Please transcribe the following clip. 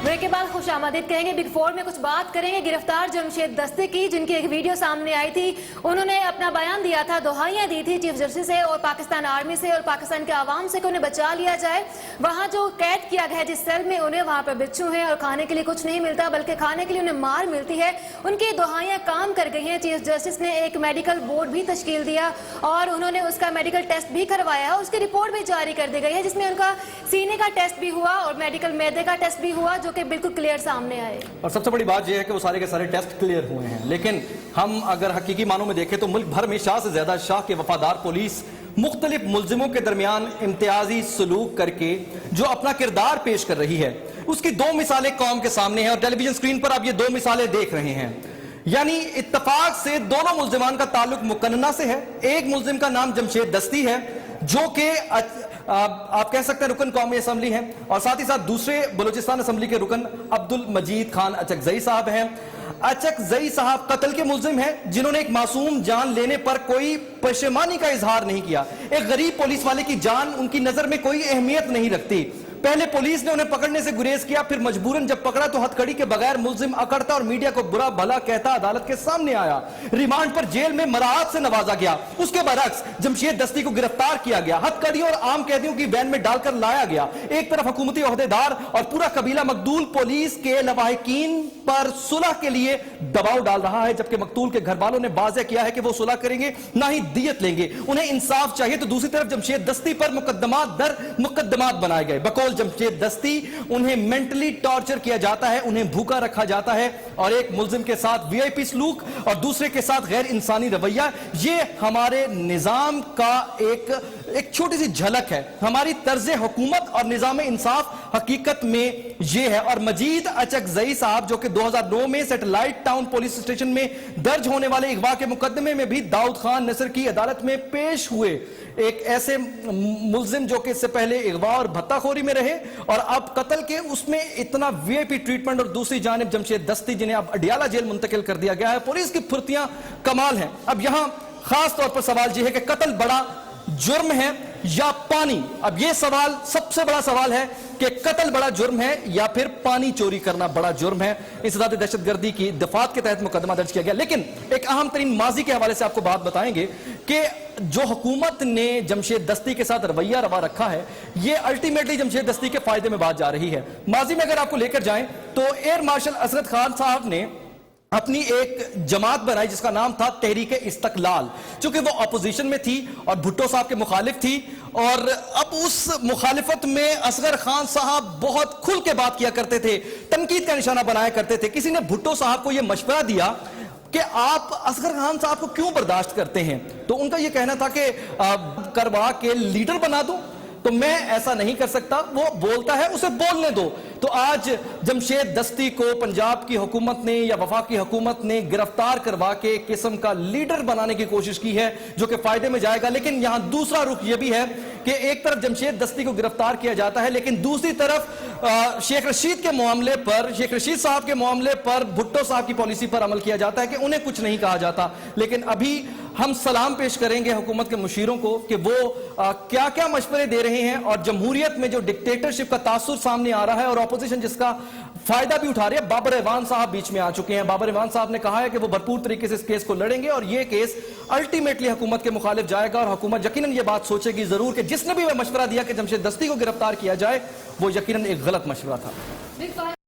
Break के बाद खुश आमदीद कहेंगे, बिग फोर में कुछ बात करेंगे गिरफ्तार जमशेद दस्ती की, जिनकी एक वीडियो सामने आई थी। उन्होंने अपना बयान दिया था, दुहाइयां दी थी चीफ जस्टिस से और पाकिस्तान आर्मी से और पाकिस्तान के आवाम से कि उन्हें बचा लिया जाए। वहाँ जो कैद किया गया है जिस सेल में, उन्हें वहाँ पर बिच्छू हैं और खाने के लिए कुछ नहीं मिलता बल्कि खाने के लिए उन्हें मार मिलती है। उनकी दुहाइयां काम कर गई हैं। चीफ जस्टिस ने एक मेडिकल बोर्ड भी तश्कील दिया और उन्होंने उसका मेडिकल टेस्ट भी करवाया, उसकी रिपोर्ट भी जारी कर दी गई है, जिसमें उनका सीने का टेस्ट भी हुआ और मेडिकल मैदे का टेस्ट भी हुआ, जो कि बिल्कुल क्लियर सामने आए। और सबसे बड़ी बात यह है कि वो सारे के सारे टेस्ट क्लियर हुए हैं। लेकिन हम अगर हकीकी मानों में देखें तो मुल्क भर में शाह से ज्यादा शाह के वफादार पुलिस मुख्तलिफ मुल्जिमों के दरमियान इम्तियाजी सलूक करके जो अपना किरदार पेश कर रही है, उसकी दो मिसालें कौम के सामने हैं और टेलीविजन स्क्रीन पर आप ये दो मिसालें देख रहे हैं। यानी इत्तफाक से दोनों मुल्जिमान का ताल्लुक मुकन्ना से है। एक मुल्जिम का नाम जमशेद दस्ती है जो कि आप कह सकते हैं रुकन कौमी असम्बली है, और साथ ही साथ दूसरे बलूचिस्तान असम्बली के रुकन अब्दुल मजीद खान अचकजई साहब हैं। अचकजई साहब कत्ल के मुल्जिम हैं जिन्होंने एक मासूम जान लेने पर कोई पशेमानी का इजहार नहीं किया। एक गरीब पुलिस वाले की जान उनकी नजर में कोई अहमियत नहीं रखती। पहले पुलिस ने उन्हें पकड़ने से गुरेज किया, फिर मजबूरन जब पकड़ा तो हथकड़ी के बगैर मुल्जिम अकड़ता और मीडिया को बुरा भला कहता अदालत के सामने आया। रिमांड पर जेल में मराहत से नवाजा गया। उसके बरक्स जमशेद दस्ती को गिरफ्तार किया गया, हथकड़ियों और आम कैदियों की वैन में डालकर लाया गया। एक तरफ हुकूमती ओहदेदार और पूरा कबीला मकदूल पुलिस के लवाहिकीन पर सुलह के लिए दबाव डाल रहा है, जबकि मकतूल के घर वालों ने वाज़ेह किया है कि वो सुलह करेंगे ना ही दियत लेंगे, उन्हें इंसाफ चाहिए। तो दूसरी तरफ जमशेद दस्ती पर मुकदमात दर मुकदमात बनाए गए। बकौल जमशेद दस्ती उन्हें मेंटली टॉर्चर किया जाता है, उन्हें भूखा रखा जाता है और एक मुल्जिम के साथ वीआईपी सलूक और दूसरे के साथ गैर इंसानी रवैया। ये हमारे निजाम का एक छोटी सी झलक है। हमारी तर्ज हुकूमत और निजाम इंसाफ हकीकत में ये है। और मजीद अचकजई साहब जो कि 2009 में सैटेलाइट टाउन पुलिस स्टेशन में दर्ज होने वाले अगवा के मुकदमे में भी दाऊद खान नसर की अदालत में पेश हुए, एक ऐसे मुल्जिम जो कि इससे पहले अगवा और भत्ताखोरी में रहे और अब कत्ल के उसमें इतना वीआईपी ट्रीटमेंट, और दूसरी जानिब जमशेद दस्ती जिन्हें अब अडियाला जेल मुंतकिल कर दिया गया है। पुलिस की फुर्तियां कमाल हैं। अब यहां खास तौर पर सवाल यह है कि कत्ल बड़ा जुर्म है या पानी। अब यह सवाल सबसे बड़ा सवाल है कि कत्ल बड़ा जुर्म है या फिर पानी चोरी करना बड़ा जुर्म है। इंसदाद दहशतगर्दी की दफात के तहत मुकदमा दर्ज किया गया। लेकिन एक अहम तरीन माजी के हवाले से आपको बात बताएंगे कि जो हुकूमत ने जमशेद दस्ती के साथ रवैया रवा रखा है, यह अल्टीमेटली जमशेद दस्ती के फायदे में बात जा रही है। माजी में अगर आपको लेकर जाएं तो एयर मार्शल असरत खान साहब ने अपनी एक जमात बनाई जिसका नाम था तहरीक इस्तकलाल, चूंकि वो अपोजिशन में थी और भुट्टो साहब के मुखालिफ थी। और अब उस मुखालिफत में असगर खान साहब बहुत खुल के बात किया करते थे, तनकीद का निशाना बनाया करते थे। किसी ने भुट्टो साहब को यह मशवरा दिया कि आप असगर खान साहब को क्यों बर्दाश्त करते हैं, तो उनका यह कहना था कि करवा के लीडर बना दो। तो मैं ऐसा नहीं कर सकता, वो बोलता है उसे बोलने दो। तो आज जमशेद दस्ती को पंजाब की हुकूमत ने या वफाकी हुकूमत ने गिरफ्तार करवा के एक किस्म का लीडर बनाने की कोशिश की है जो कि फायदे में जाएगा। लेकिन यहां दूसरा रुख यह भी है कि एक तरफ जमशेद दस्ती को गिरफ्तार किया जाता है, लेकिन दूसरी तरफ शेख रशीद के मामले पर, शेख रशीद साहब के मामले पर भुट्टो साहब की पॉलिसी पर अमल किया जाता है कि उन्हें कुछ नहीं कहा जाता। लेकिन अभी हम सलाम पेश करेंगे हुकूमत के मुशीरों को कि वो क्या क्या मशवरे दे रहे हैं और जमहूरियत में जो डिक्टेटरशिप का तासुर सामने आ रहा है और अपोजिशन जिसका फायदा भी उठा रही है। बाबर इवान साहब बीच में आ चुके हैं। बाबर इवान साहब ने कहा है कि वो भरपूर तरीके से इस केस को लड़ेंगे और ये केस अल्टीमेटली हुकूमत के मुखालिफ जाएगा और हुकूमत यकीनन ये बात सोचेगी जरूर कि जिसने भी वह मशवरा दिया कि जमशेद दस्ती को गिरफ्तार किया जाए वो यकीनन एक गलत मशवरा था।